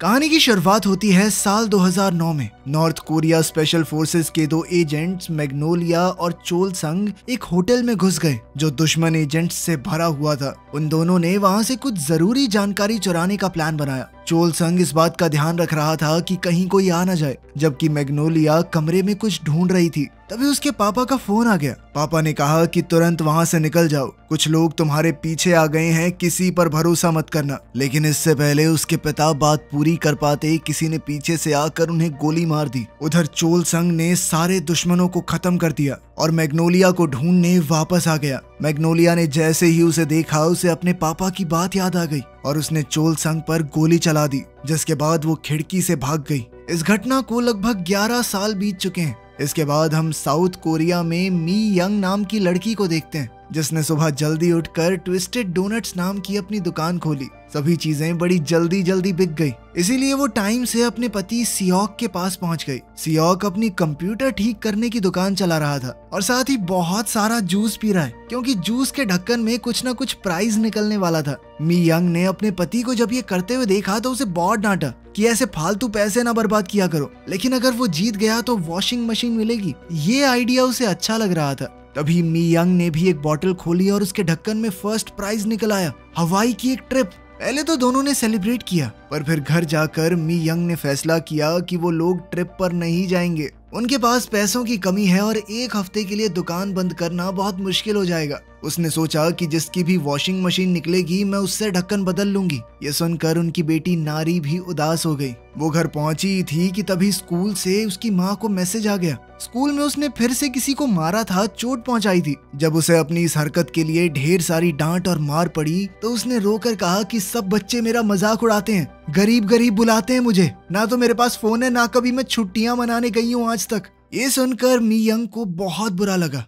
कहानी की शुरुआत होती है साल 2009 में। नॉर्थ कोरिया स्पेशल फोर्सेस के दो एजेंट्स मैग्नोलिया और चोल संग एक होटल में घुस गए जो दुश्मन एजेंट्स से भरा हुआ था। उन दोनों ने वहां से कुछ जरूरी जानकारी चुराने का प्लान बनाया। चोल संग इस बात का ध्यान रख रहा था कि कहीं कोई आ न जाए, जबकि मैग्नोलिया कमरे में कुछ ढूंढ रही थी। तभी उसके पापा का फोन आ गया। पापा ने कहा कि तुरंत वहां से निकल जाओ, कुछ लोग तुम्हारे पीछे आ गए हैं, किसी पर भरोसा मत करना। लेकिन इससे पहले उसके पिता बात पूरी कर पाते किसी ने पीछे से आकर उन्हें गोली मार दी। उधर चोल संग ने सारे दुश्मनों को खत्म कर दिया और मैग्नोलिया को ढूंढने वापस आ गया। मैग्नोलिया ने जैसे ही उसे देखा, उसे अपने पापा की बात याद आ गई और उसने चोल संग पर गोली चला दी, जिसके बाद वो खिड़की से भाग गई। इस घटना को लगभग 11 साल बीत चुके हैं। इसके बाद हम साउथ कोरिया में मी यंग नाम की लड़की को देखते हैं, जिसने सुबह जल्दी उठकर ट्विस्टेड डोनट्स नाम की अपनी दुकान खोली। सभी चीजें बड़ी जल्दी बिक गई, इसीलिए वो टाइम से अपने पति सियोक के पास पहुंच गई। सियोक अपनी कंप्यूटर ठीक करने की दुकान चला रहा था और साथ ही बहुत सारा जूस पी रहा है, क्योंकि जूस के ढक्कन में कुछ न कुछ प्राइज निकलने वाला था। मी यंग ने अपने पति को जब ये करते हुए देखा तो उसे बहुत डांटा कि ऐसे फालतू पैसे ना बर्बाद किया करो, लेकिन अगर वो जीत गया तो वॉशिंग मशीन मिलेगी। ये आइडिया उसे अच्छा लग रहा था। तभी मी यंग ने भी एक बोतल खोली और उसके ढक्कन में फर्स्ट प्राइज निकल आया, हवाई की एक ट्रिप। पहले तो दोनों ने सेलिब्रेट किया, पर फिर घर जाकर मी यंग ने फैसला किया कि वो लोग ट्रिप पर नहीं जाएंगे। उनके पास पैसों की कमी है और एक हफ्ते के लिए दुकान बंद करना बहुत मुश्किल हो जाएगा। उसने सोचा कि जिसकी भी वॉशिंग मशीन निकलेगी मैं उससे ढक्कन बदल लूंगी। ये सुनकर उनकी बेटी नारी भी उदास हो गई। वो घर पहुंची थी कि तभी स्कूल से उसकी माँ को मैसेज आ गया। स्कूल में उसने फिर से किसी को मारा था, चोट पहुंचाई थी। जब उसे अपनी इस हरकत के लिए ढेर सारी डांट और मार पड़ी तो उसने रोकर कहा कि सब बच्चे मेरा मजाक उड़ाते हैं, गरीब बुलाते हैं मुझे, ना तो मेरे पास फोन है, ना कभी मैं छुट्टियां मनाने गई हूँ आज तक। ये सुनकर मी यंग को बहुत बुरा लगा।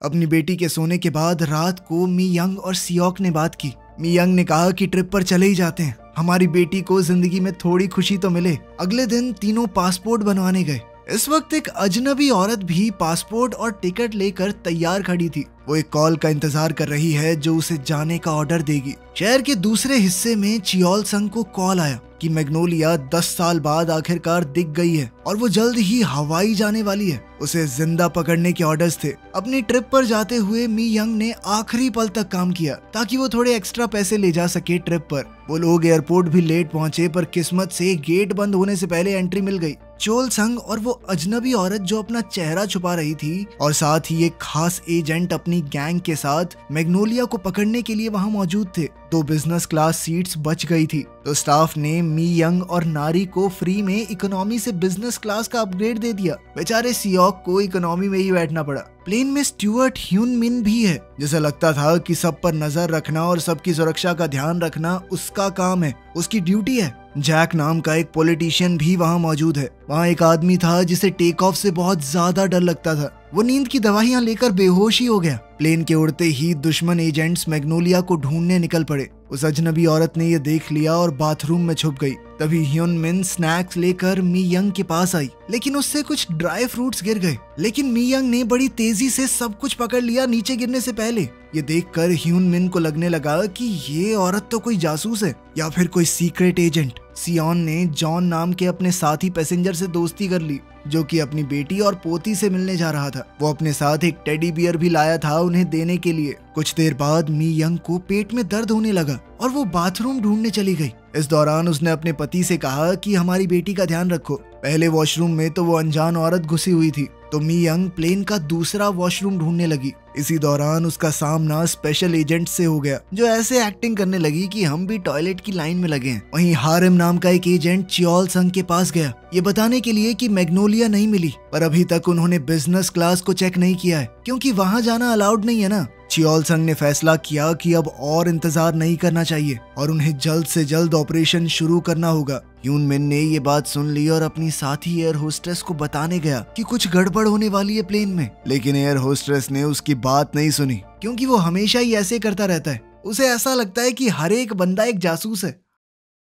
अपनी बेटी के सोने के बाद रात को मी यंग और सियोक ने बात की। मी यंग ने कहा कि ट्रिप पर चले ही जाते हैं, हमारी बेटी को जिंदगी में थोड़ी खुशी तो मिले। अगले दिन तीनों पासपोर्ट बनवाने गए। इस वक्त एक अजनबी औरत भी पासपोर्ट और टिकट लेकर तैयार खड़ी थी। वो एक कॉल का इंतजार कर रही है जो उसे जाने का ऑर्डर देगी। शहर के दूसरे हिस्से में चियोल संग को कॉल आया कि मैग्नोलिया 10 साल बाद आखिरकार दिख गई है और वो जल्द ही हवाई जाने वाली है। उसे जिंदा पकड़ने के ऑर्डर्स थे। अपनी ट्रिप पर जाते हुए मी यंग ने आखिरी पल तक काम किया ताकि वो थोड़े एक्स्ट्रा पैसे ले जा सके ट्रिप पर। वो लोग एयरपोर्ट भी लेट पहुंचे, पर किस्मत से गेट बंद होने से पहले एंट्री मिल गई। चोल संग और वो अजनबी औरत जो अपना चेहरा छुपा रही थी और साथ ही एक खास एजेंट अपनी गैंग के साथ मैग्नोलिया को पकड़ने के लिए वहां मौजूद थे। 2 बिजनेस क्लास सीट्स बच गई थी, तो स्टाफ ने मी यंग और नारी को फ्री में इकोनॉमी से बिजनेस क्लास का अपग्रेड दे दिया। बेचारे सियोक को इकोनॉमी में ही बैठना पड़ा। प्लेन में स्टुअर्ट ह्यून मिन भी है, जिसे लगता था कि सब पर नजर रखना और सबकी सुरक्षा का ध्यान रखना उसका काम है, उसकी ड्यूटी है। जैक नाम का एक पॉलिटिशियन भी वहाँ मौजूद है। वहाँ एक आदमी था जिसे टेक ऑफ से बहुत ज्यादा डर लगता था। वो नींद की दवाइयाँ लेकर बेहोश ही हो गया। प्लेन के उड़ते ही दुश्मन एजेंट्स मैग्नोलिया को ढूंढने निकल पड़े। उस अजनबी औरत ने ये देख लिया और बाथरूम में छुप गई। तभी ह्यून मिन स्नैक्स लेकर मी यंग के पास आई, लेकिन उससे कुछ ड्राई फ्रूट्स गिर गए। लेकिन मी यंग ने बड़ी तेजी से सब कुछ पकड़ लिया नीचे गिरने से पहले। ये देखकर ह्यून मिन को लगने लगा कि ये औरत तो कोई जासूस है या फिर कोई सीक्रेट एजेंट। सियोन ने जॉन नाम के अपने साथी पैसेंजर से दोस्ती कर ली, जो कि अपनी बेटी और पोती से मिलने जा रहा था। वो अपने साथ एक टेडी बियर भी लाया था उन्हें देने के लिए। कुछ देर बाद मी यंग को पेट में दर्द होने लगा और वो बाथरूम ढूंढने चली गई। इस दौरान उसने अपने पति से कहा कि हमारी बेटी का ध्यान रखो। पहले वॉशरूम में तो वो अनजान औरत घुसी हुई थी, तो मी यंग प्लेन का दूसरा वॉशरूम ढूंढने लगी। इसी दौरान उसका सामना स्पेशल एजेंट से हो गया, जो ऐसे एक्टिंग करने लगी कि हम भी टॉयलेट की लाइन में लगे हैं। वहीं हारिम नाम का एक एजेंट चियोल संग के पास गया, ये बताने के लिए कि मैग्नोलिया नहीं मिली, पर अभी तक उन्होंने बिजनेस क्लास को चेक नहीं किया है, क्योंकि वहां जाना अलाउड नहीं है ना। चियोल संग ने फैसला किया कि अब और इंतजार नहीं करना चाहिए और उन्हें जल्द से जल्द ऑपरेशन शुरू करना होगा। ह्यून मिन ने ये बात सुन ली और अपनी साथी एयर होस्टेस को बताने गया कि कुछ गड़बड़ होने वाली है प्लेन में, लेकिन एयर होस्टेस ने उसकी बात नहीं सुनी, क्योंकि वो हमेशा ही ऐसे करता रहता है। उसे ऐसा लगता है कि हर एक बंदा एक जासूस है।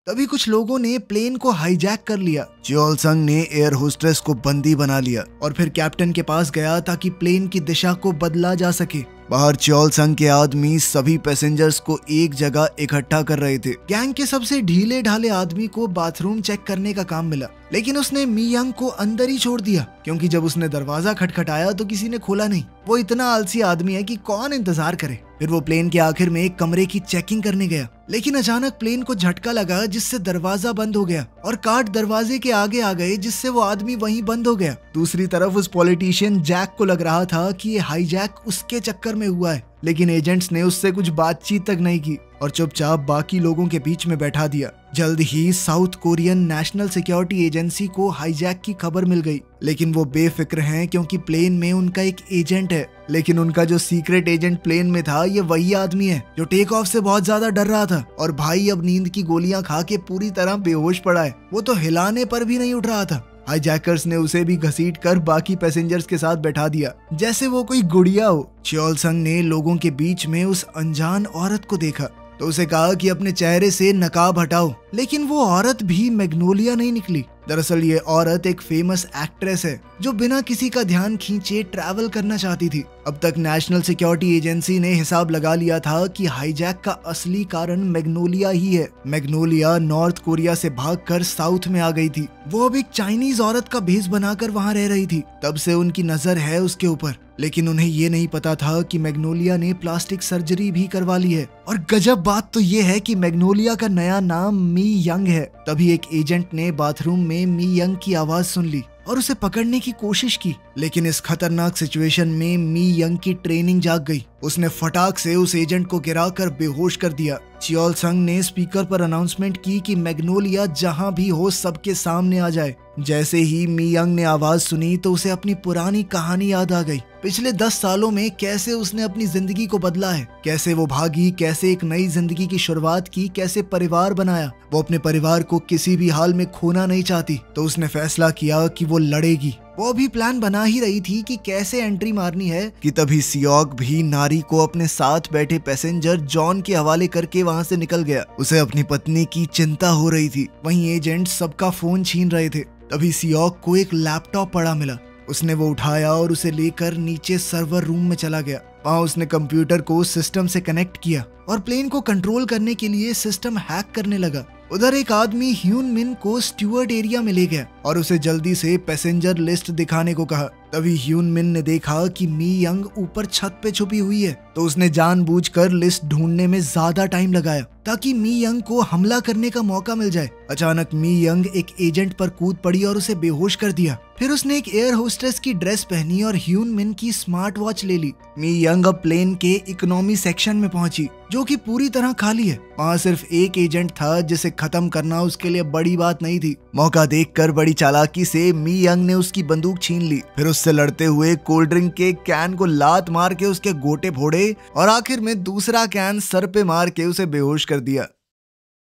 तभी कुछ लोगों ने प्लेन को हाईजैक कर लिया। च्योल संग ने एयर होस्टेस को बंदी बना लिया और फिर कैप्टन के पास गया ताकि प्लेन की दिशा को बदला जा सके। बाहर च्योल संग के आदमी सभी पैसेंजर्स को एक जगह इकट्ठा कर रहे थे। गैंग के सबसे ढीले ढाले आदमी को बाथरूम चेक करने का काम मिला, लेकिन उसने मी यंग को अंदर ही छोड़ दिया क्योंकि जब उसने दरवाजा खटखटाया तो किसी ने खोला नहीं। वो इतना आलसी आदमी है कि कौन इंतजार करे। फिर वो प्लेन के आखिर में एक कमरे की चेकिंग करने गया, लेकिन अचानक प्लेन को झटका लगा जिससे दरवाजा बंद हो गया और कार्ड दरवाजे के आगे आ गए जिससे वो आदमी वहीं बंद हो गया। दूसरी तरफ उस पॉलिटिशियन जैक को लग रहा था कि ये हाईजैक उसके चक्कर में हुआ है, लेकिन एजेंट्स ने उससे कुछ बातचीत तक नहीं की और चुपचाप बाकी लोगों के बीच में बैठा दिया। जल्द ही South Korean national security agency को हाईजैक की खबर मिल गई, लेकिन वो बेफिक्र हैं क्योंकि प्लेन में उनका एक एजेंट है। लेकिन उनका जो सीक्रेट एजेंट प्लेन में था ये वही आदमी है जो टेक ऑफ से बहुत ज्यादा डर रहा था और भाई अब नींद की गोलियां खा के पूरी तरह बेहोश पड़ा है। वो तो हिलाने पर भी नहीं उठ रहा था। हाईजैकर्स ने उसे भी घसीट कर बाकी पैसेंजर्स के साथ बैठा दिया जैसे वो कोई गुड़िया हो। च्योल संग ने लोगों के बीच में उस अनजान औरत को देखा तो उसे कहा कि अपने चेहरे से नकाब हटाओ, लेकिन वो औरत भी मैग्नोलिया नहीं निकली। दरअसल ये औरत एक फेमस एक्ट्रेस है जो बिना किसी का ध्यान खींचे ट्रैवल करना चाहती थी। अब तक नेशनल सिक्योरिटी एजेंसी ने हिसाब लगा लिया था कि हाईजैक का असली कारण मैग्नोलिया ही है। मैग्नोलिया नॉर्थ कोरिया से भागकर साउथ में आ गई थी। वो अब एक चाइनीज औरत का भेष बनाकर वहाँ रह रही थी। तब से उनकी नजर है उसके ऊपर, लेकिन उन्हें ये नहीं पता था कि मैग्नोलिया ने प्लास्टिक सर्जरी भी करवा ली है। और गजब बात तो ये है कि मैग्नोलिया का नया नाम मी यंग है। तभी एक एजेंट ने बाथरूम में मी यंग की आवाज सुन ली और उसे पकड़ने की कोशिश की, लेकिन इस खतरनाक सिचुएशन में मी यंग की ट्रेनिंग जाग गई। उसने फटाक से उस एजेंट को गिराकर बेहोश कर दिया। च्योल संग ने स्पीकर पर अनाउंसमेंट की कि मैग्नोलिया जहां भी हो सबके सामने आ जाए। जैसे ही मी यंग ने आवाज सुनी तो उसे अपनी पुरानी कहानी याद आ गई। पिछले 10 सालों में कैसे उसने अपनी जिंदगी को बदला है, कैसे वो भागी, कैसे एक नई जिंदगी की शुरुआत की, कैसे परिवार बनाया। वो अपने परिवार को किसी भी हाल में खोना नहीं चाहती, तो उसने फैसला किया कि वो लड़ेगी। वो अभी प्लान बना ही रही थी कि कैसे एंट्री मारनी है कि तभी सियोक भी नारी को अपने साथ बैठे पैसेंजर जॉन के हवाले करके वहाँ से निकल गया। उसे अपनी पत्नी की चिंता हो रही थी। वहीं एजेंट सबका फोन छीन रहे थे। तभी सियोक को एक लैपटॉप पड़ा मिला। उसने वो उठाया और उसे लेकर नीचे सर्वर रूम में चला गया। वहाँ उसने कंप्यूटर को सिस्टम से कनेक्ट किया और प्लेन को कंट्रोल करने के लिए सिस्टम हैक करने लगा। उधर एक आदमी ह्यून मिन को स्टूवर्ड एरिया में ले गया और उसे जल्दी से पैसेंजर लिस्ट दिखाने को कहा। तभी ह्यून मिन ने देखा कि मी यंग ऊपर छत पे छुपी हुई है, तो उसने जानबूझकर लिस्ट ढूंढने में ज्यादा टाइम लगाया ताकि मी यंग को हमला करने का मौका मिल जाए। अचानक मी यंग एक एजेंट पर कूद पड़ी और उसे बेहोश कर दिया। फिर उसने एक एयर होस्टेस की ड्रेस पहनी और ह्यून मिन की स्मार्ट वॉच ले ली। मी यंग अब प्लेन के इकोनॉमी सेक्शन में पहुंची जो कि पूरी तरह खाली है। वहाँ सिर्फ एक एजेंट था जिसे खत्म करना उसके लिए बड़ी बात नहीं थी। मौका देखकर बड़ी चालाकी से मी यंग ने उसकी बंदूक छीन ली। फिर उससे लड़ते हुए कोल्ड ड्रिंक के कैन को लात मार के उसके गोटे फोड़े और आखिर में दूसरा कैन सर पे मार के उसे बेहोश कर दिया।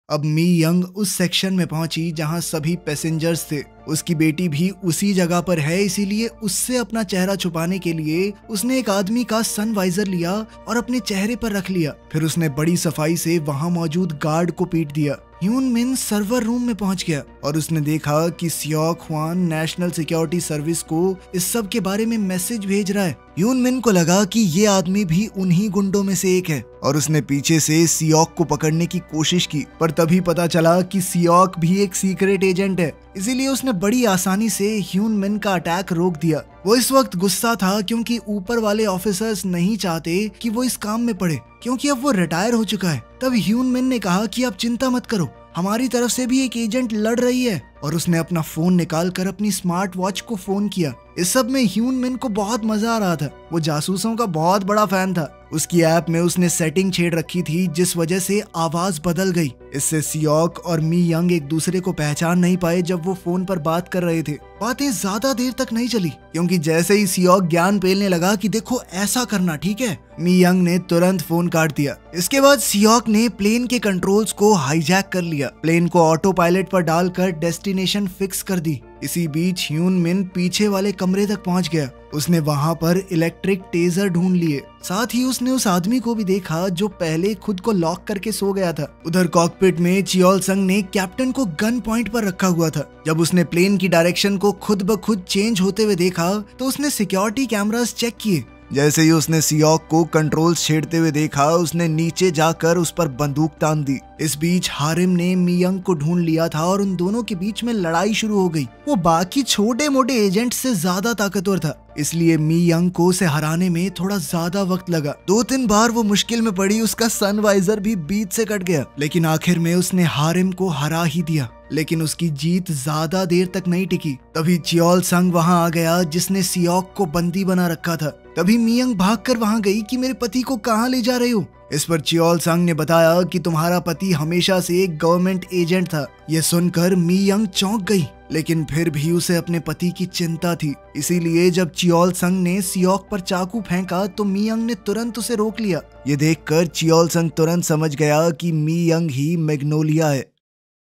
अब मी यंग उस सेक्शन में पहुंची जहां सभी पैसेंजर्स थे। उसकी बेटी भी उसी जगह पर है, इसीलिए उससे अपना चेहरा छुपाने के लिए उसने एक आदमी का सनवाइजर लिया और अपने चेहरे पर रख लिया। फिर उसने बड़ी सफाई से वहां मौजूद गार्ड को पीट दिया। ह्यून मिन सर्वर रूम में पहुंच गया और उसने देखा कि Seok Hwan national security service को इस सब के बारे में मैसेज भेज रहा है। ह्यून मिन को लगा कि ये आदमी भी उन्हीं गुंडों में से एक है और उसने पीछे से सियोक को पकड़ने की कोशिश की, पर तभी पता चला कि सियोक भी एक सीक्रेट एजेंट है। इसीलिए उसने बड़ी आसानी से ह्यून मिन का अटैक रोक दिया। वो इस वक्त गुस्सा था क्योंकि ऊपर वाले ऑफिसर्स नहीं चाहते कि वो इस काम में पड़े, क्योंकि अब वो रिटायर हो चुका है। तब ह्यून मिन ने कहा कि आप चिंता मत करो, हमारी तरफ से भी एक एजेंट लड़ रही है। और उसने अपना फोन निकालकर अपनी स्मार्ट वॉच को फोन किया। इस सब में ह्यून मिन को बहुत मजा आ रहा था। वो जासूसों का बहुत बड़ा फैन था। उसकी ऐप में उसने सेटिंग छेड़ रखी थी जिस वजह से आवाज बदल गई। इससे सियोक और मी यंग एक दूसरे को पहचान नहीं पाए जब वो फोन पर बात कर रहे थे। बातें ज्यादा देर तक नहीं चली क्योंकि जैसे ही सियोक ज्ञान पेलने लगा कि देखो ऐसा करना, ठीक है, मी यंग ने तुरंत फोन काट दिया। इसके बाद सियोक ने प्लेन के कंट्रोल्स को हाईजैक कर लिया। प्लेन को ऑटो पायलट पर डालकर डेस्टिनेशन फिक्स कर दी। इसी बीच ह्यून मिन पीछे वाले कमरे तक पहुंच गया। उसने वहां पर इलेक्ट्रिक टेजर ढूंढ लिए। साथ ही उसने उस आदमी को भी देखा जो पहले खुद को लॉक करके सो गया था। उधर कॉकपिट में चियोल संग ने कैप्टन को गन पॉइंट पर रखा हुआ था। जब उसने प्लेन की डायरेक्शन को खुद ब खुद चेंज होते हुए देखा तो उसने सिक्योरिटी कैमरास चेक किए। जैसे ही उसने सियोक को कंट्रोल्स छेड़ते हुए देखा, उसने नीचे जाकर उस पर बंदूक तान दी। इस बीच हारिम ने मियंग को ढूंढ लिया था और उन दोनों के बीच में लड़ाई शुरू हो गई। वो बाकी छोटे मोटे एजेंट से ज्यादा ताकतवर था, इसलिए मियंग को उसे हराने में थोड़ा ज्यादा वक्त लगा। 2-3 बार वो मुश्किल में पड़ी, उसका सनवाइजर भी बीच से कट गया, लेकिन आखिर में उसने हारिम को हरा ही दिया। लेकिन उसकी जीत ज्यादा देर तक नहीं टिकी। तभी चियोल संग वहां आ गया जिसने सियोक को बंदी बना रखा था। तभी मियंग भागकर वहां गई कि मेरे पति को कहां ले जा रहे हो। इस पर चियोल संग ने बताया कि तुम्हारा पति हमेशा से एक गवर्नमेंट एजेंट था। यह सुनकर मियंग चौंक गई, लेकिन फिर भी उसे अपने पति की चिंता थी। इसीलिए जब चियोल संग ने सियोक पर चाकू फेंका तो मियंग ने तुरंत उसे रोक लिया। ये देखकर चियोल संग तुरंत समझ गया कि मियंग ही मैग्नोलिया है।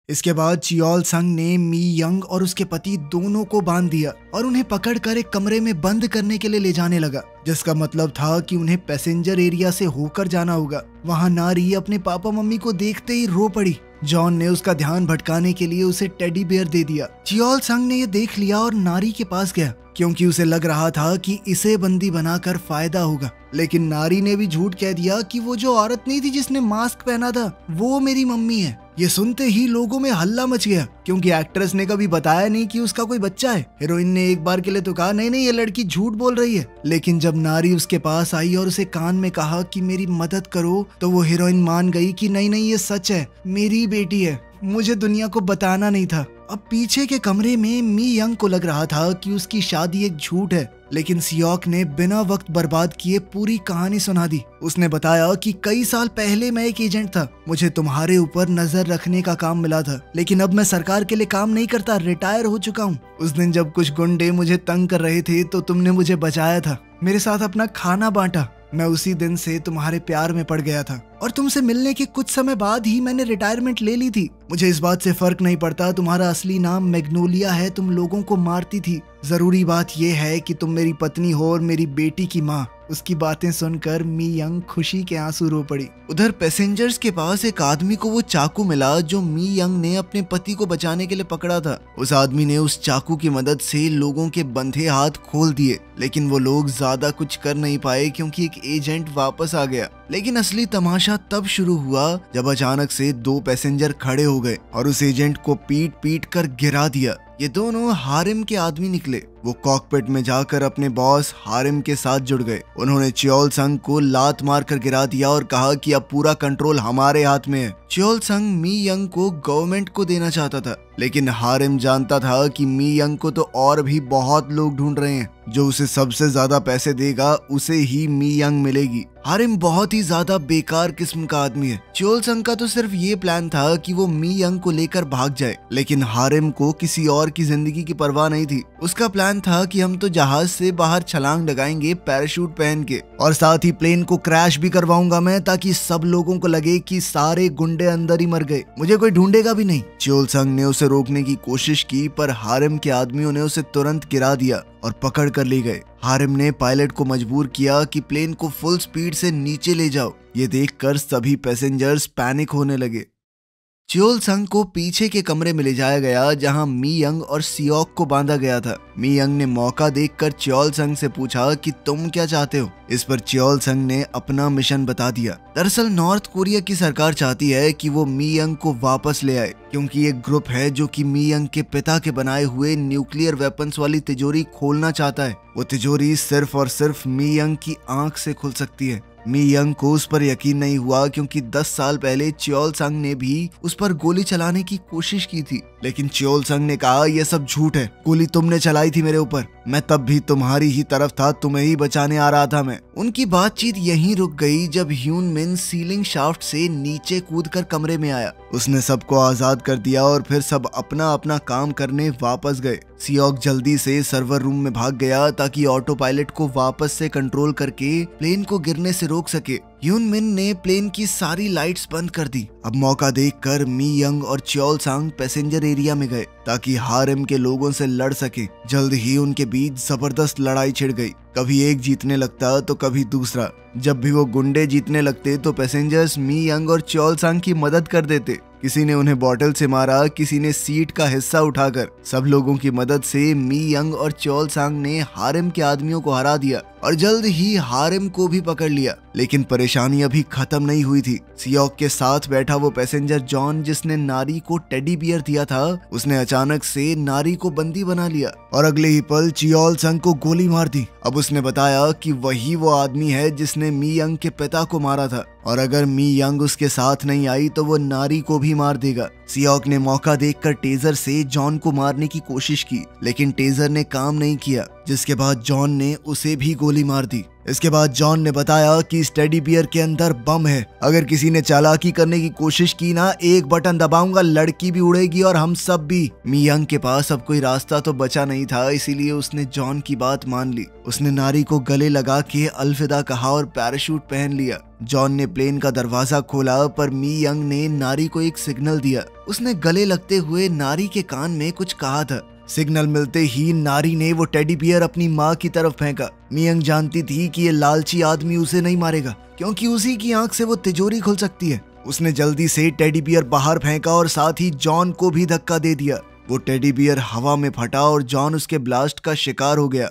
इसके बाद चियोल संग ने मियंग और उसके पति दोनों को बांध दिया और उन्हें पकड़कर एक कमरे में बंद करने के लिए ले जाने लगा, जिसका मतलब था कि उन्हें पैसेंजर एरिया से होकर जाना होगा। वहां नारी अपने पापा मम्मी को देखते ही रो पड़ी। जॉन ने उसका ध्यान भटकाने के लिए उसे टेडी बेयर दे दिया। चियोल संग ने यह देख लिया और नारी के पास गया, क्योंकि उसे लग रहा था कि इसे बंदी बनाकर फायदा होगा। लेकिन नारी ने भी झूठ कह दिया कि वो जो औरत नहीं थी जिसने मास्क पहना था, वो मेरी मम्मी है। ये सुनते ही लोगों में हल्ला मच गया, क्योंकि एक्ट्रेस ने कभी बताया नहीं कि उसका कोई बच्चा है। हीरोइन ने एक बार के लिए तो कहा नहीं नहीं ये लड़की झूठ बोल रही है, लेकिन जब नारी उसके पास आई और उसे कान में कहा कि मेरी मदद करो, तो वो हीरोइन मान गई कि नहीं नहीं ये सच है, मेरी बेटी है, मुझे दुनिया को बताना नहीं था। अब पीछे के कमरे में मियंग को लग रहा था कि उसकी शादी एक झूठ है, लेकिन सियोक ने बिना वक्त बर्बाद किए पूरी कहानी सुना दी। उसने बताया कि कई साल पहले मैं एक एजेंट था, मुझे तुम्हारे ऊपर नजर रखने का काम मिला था, लेकिन अब मैं सरकार के लिए काम नहीं करता, रिटायर हो चुका हूँ। उस दिन जब कुछ गुंडे मुझे तंग कर रहे थे तो तुमने मुझे बचाया था, मेरे साथ अपना खाना बांटा। मैं उसी दिन से तुम्हारे प्यार में पड़ गया था और तुमसे मिलने के कुछ समय बाद ही मैंने रिटायरमेंट ले ली थी। मुझे इस बात से फर्क नहीं पड़ता तुम्हारा असली नाम मैग्नोलिया है, तुम लोगों को मारती थी। जरूरी बात यह है कि तुम मेरी पत्नी हो और मेरी बेटी की माँ। उसकी बातें सुनकर मियंग खुशी के आंसू रो पड़ी। उधर पैसेंजर्स के पास एक आदमी को वो चाकू मिला जो मियंग ने अपने पति को बचाने के लिए पकड़ा था। उस आदमी ने उस चाकू की मदद से लोगों के बंधे हाथ खोल दिए, लेकिन वो लोग ज्यादा कुछ कर नहीं पाए क्योंकि एक एजेंट वापस आ गया। लेकिन असली तमाशा तब शुरू हुआ जब अचानक से 2 पैसेंजर खड़े हो गए और उस एजेंट को पीट पीट कर गिरा दिया। ये दोनों हारिम के आदमी निकले। वो कॉकपिट में जाकर अपने बॉस हारिम के साथ जुड़ गए। उन्होंने चियोल संग को लात मारकर गिरा दिया और कहा कि अब पूरा कंट्रोल हमारे हाथ में है। चियोल संग मियंग को गवर्नमेंट को देना चाहता था, लेकिन हारिम जानता था कि मियंग को तो और भी बहुत लोग ढूंढ रहे हैं। जो उसे सबसे ज्यादा पैसे देगा उसे ही मियंग मिलेगी। हारिम बहुत ही ज्यादा बेकार किस्म का आदमी है। चियोल संग का तो सिर्फ ये प्लान था कि वो मियंग को लेकर भाग जाए, लेकिन हारिम को किसी और की जिंदगी की परवाह नहीं थी। उसका प्लान था कि हम तो जहाज से बाहर छलांग लगाएंगे पैराशूट पहन के, और साथ ही प्लेन को क्रैश भी करवाऊंगा मैं, ताकि सब लोगों को लगे कि सारे गुंडे अंदर ही मर गए, मुझे कोई ढूंढेगा भी नहीं। चियोल संग ने उसे रोकने की कोशिश की, पर हारिम के आदमियों ने उसे तुरंत गिरा दिया और पकड़ कर ले गए। हारिम ने पायलट को मजबूर किया कि प्लेन को फुल स्पीड से नीचे ले जाओ। ये देखकर सभी पैसेंजर्स पैनिक होने लगे। चियोल संग को पीछे के कमरे में ले जाया गया जहां मियंग और सियोक को बांधा गया था। मियंग ने मौका देखकर चियोल संग से पूछा कि तुम क्या चाहते हो। इस पर चियोल संग ने अपना मिशन बता दिया। दरअसल नॉर्थ कोरिया की सरकार चाहती है कि वो मियंग को वापस ले आए, क्योंकि एक ग्रुप है जो कि मियंग के पिता के बनाए हुए न्यूक्लियर वेपन्स वाली तिजोरी खोलना चाहता है। वो तिजोरी सिर्फ और सिर्फ मियंग की आंख से खुल सकती है। मियंग को उस पर यकीन नहीं हुआ, क्योंकि 10 साल पहले चियोल संग ने भी उस पर गोली चलाने की कोशिश की थी, लेकिन चियोल संग ने कहा यह सब झूठ है, गोली तुमने चलाई थी मेरे ऊपर, मैं तब भी तुम्हारी ही तरफ था, तुम्हें ही बचाने आ रहा था मैं। उनकी बातचीत यहीं रुक गई जब ह्यून मिन सीलिंग शाफ्ट से नीचे कूदकर कमरे में आया। उसने सबको आजाद कर दिया और फिर सब अपना अपना काम करने वापस गए। सियोक जल्दी से सर्वर रूम में भाग गया ताकि ऑटो पायलट को वापस से कंट्रोल करके प्लेन को गिरने से रोक सके। ह्यून मिन ने प्लेन की सारी लाइट्स बंद कर दी। अब मौका देखकर मी यंग और च्योल सांग पैसेंजर एरिया में गए ताकि हारेम के लोगों से लड़ सके। जल्द ही उनके बीच जबरदस्त लड़ाई छिड़ गई। कभी एक जीतने लगता तो कभी दूसरा। जब भी वो गुंडे जीतने लगते तो पैसेंजर्स मी यंग और च्योल सांग की मदद कर देते। किसी ने उन्हें बॉटल से मारा, किसी ने सीट का हिस्सा उठाकर। सब लोगों की मदद से मी यंग और च्योल सांग ने हारेम के आदमियों को हरा दिया और जल्द ही हारेम को भी पकड़ लिया। लेकिन परेशानी अभी खत्म नहीं हुई थी। सियोक के साथ बैठा वो पैसेंजर जॉन, जिसने नारी को टेडी बियर दिया था, उसने अचानक से नारी को बंदी बना लिया और अगले ही पल च्योल सांग को गोली मार दी। अब उसने बताया कि वही वो आदमी है जिसने मी यंग के पिता को मारा था और अगर मी यंग उसके साथ नहीं आई तो वो नारी को भी मार देगा। सियोक ने मौका देखकर टेजर से जॉन को मारने की कोशिश की, लेकिन टेजर ने काम नहीं किया, जिसके बाद जॉन ने उसे भी गोली मार दी। इसके बाद जॉन ने बताया कि इस टेडी बियर के अंदर बम है। अगर किसी ने चालाकी करने की कोशिश की ना, एक बटन दबाऊंगा, लड़की भी उड़ेगी और हम सब भी। मी यंग के पास अब कोई रास्ता तो बचा नहीं था, इसीलिए उसने जॉन की बात मान ली। उसने नारी को गले लगा के अलविदा कहा और पैराशूट पहन लिया। जॉन ने प्लेन का दरवाजा खोला, पर मी यंग ने नारी को एक सिग्नल दिया। उसने गले लगते हुए नारी के कान में कुछ कहा था। सिग्नल मिलते ही नारी ने वो टेडी बियर अपनी माँ की तरफ फेंका। मी यंग जानती थी कि ये लालची आदमी उसे नहीं मारेगा, क्योंकि उसी की आंख से वो तिजोरी खुल सकती है। उसने जल्दी से टेडी बियर बाहर फेंका और साथ ही जॉन को भी धक्का दे दिया। वो टेडी बियर हवा में फटा और जॉन उसके ब्लास्ट का शिकार हो गया।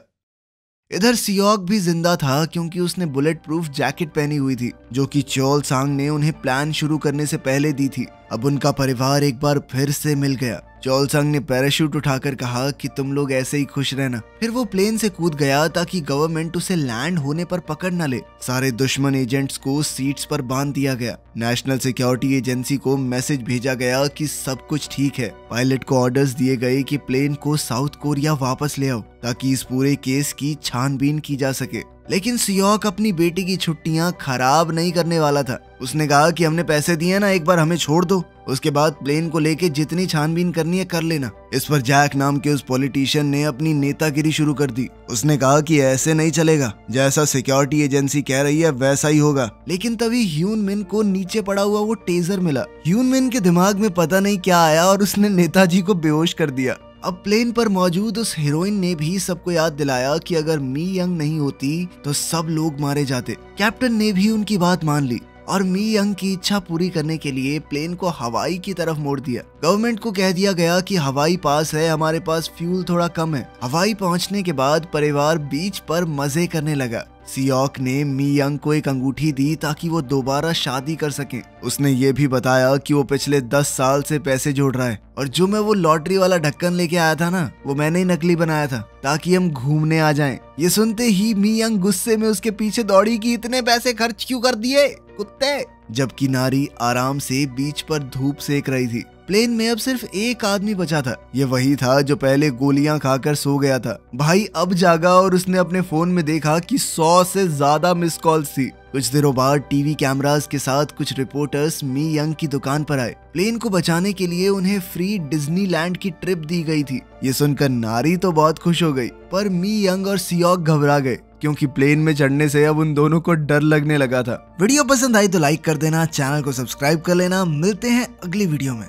इधर सियोक भी जिंदा था, क्योंकि उसने बुलेट प्रूफ जैकेट पहनी हुई थी, जो कि च्योल सांग ने उन्हें प्लान शुरू करने से पहले दी थी। अब उनका परिवार एक बार फिर से मिल गया। च्योल सांग ने पैराशूट उठाकर कहा कि तुम लोग ऐसे ही खुश रहना। फिर वो प्लेन से कूद गया ताकि गवर्नमेंट उसे लैंड होने पर पकड़ न ले। सारे दुश्मन एजेंट्स को सीट्स पर बांध दिया गया। नेशनल सिक्योरिटी एजेंसी को मैसेज भेजा गया कि सब कुछ ठीक है। पायलट को ऑर्डर्स दिए गए कि प्लेन को साउथ कोरिया वापस ले आओ ताकि इस पूरे केस की छानबीन की जा सके। लेकिन सियोक अपनी बेटी की छुट्टियां खराब नहीं करने वाला था। उसने कहा कि हमने पैसे दिए ना, एक बार हमें छोड़ दो, उसके बाद प्लेन को लेके जितनी छानबीन करनी है कर लेना। इस पर जैक नाम के उस पॉलिटिशियन ने अपनी नेतागिरी शुरू कर दी। उसने कहा कि ऐसे नहीं चलेगा, जैसा सिक्योरिटी एजेंसी कह रही है वैसा ही होगा। लेकिन तभी ह्यून मिन को नीचे पड़ा हुआ वो टेजर मिला। ह्यून मिन के दिमाग में पता नहीं क्या आया और उसने नेताजी को बेहोश कर दिया। अब प्लेन पर मौजूद उस हीरोइन ने भी सबको याद दिलाया कि अगर मी यंग नहीं होती तो सब लोग मारे जाते। कैप्टन ने भी उनकी बात मान ली और मी यंग की इच्छा पूरी करने के लिए प्लेन को हवाई की तरफ मोड़ दिया। गवर्नमेंट को कह दिया गया कि हवाई पास है, हमारे पास फ्यूल थोड़ा कम है। हवाई पहुंचने के बाद परिवार बीच पर मजे करने लगा। सियोक ने मी यंग को एक अंगूठी दी ताकि वो दोबारा शादी कर सकें। उसने ये भी बताया कि वो पिछले 10 साल से पैसे जोड़ रहा है और जो मैं वो लॉटरी वाला ढक्कन लेके आया था ना, वो मैंने ही नकली बनाया था ताकि हम घूमने आ जाएं। ये सुनते ही मी यंग गुस्से में उसके पीछे दौड़ी कि इतने पैसे खर्च क्यों कर दिए कुत्ते। जबकि नारी आराम से बीच पर धूप सेक रही थी। प्लेन में अब सिर्फ एक आदमी बचा था। ये वही था जो पहले गोलियां खाकर सो गया था। भाई अब जागा और उसने अपने फोन में देखा कि 100 से ज्यादा मिस कॉल्स थी। कुछ दिनों बाद टीवी कैमरास के साथ कुछ रिपोर्टर्स मी यंग की दुकान पर आए। प्लेन को बचाने के लिए उन्हें फ्री डिज्नीलैंड की ट्रिप दी गई थी। ये सुनकर नारी तो बहुत खुश हो गई, पर मी यंग और सियोक घबरा गए, क्योंकि प्लेन में चढ़ने से अब उन दोनों को डर लगने लगा था। वीडियो पसंद आई तो लाइक कर देना, चैनल को सब्सक्राइब कर लेना। मिलते हैं अगली वीडियो में।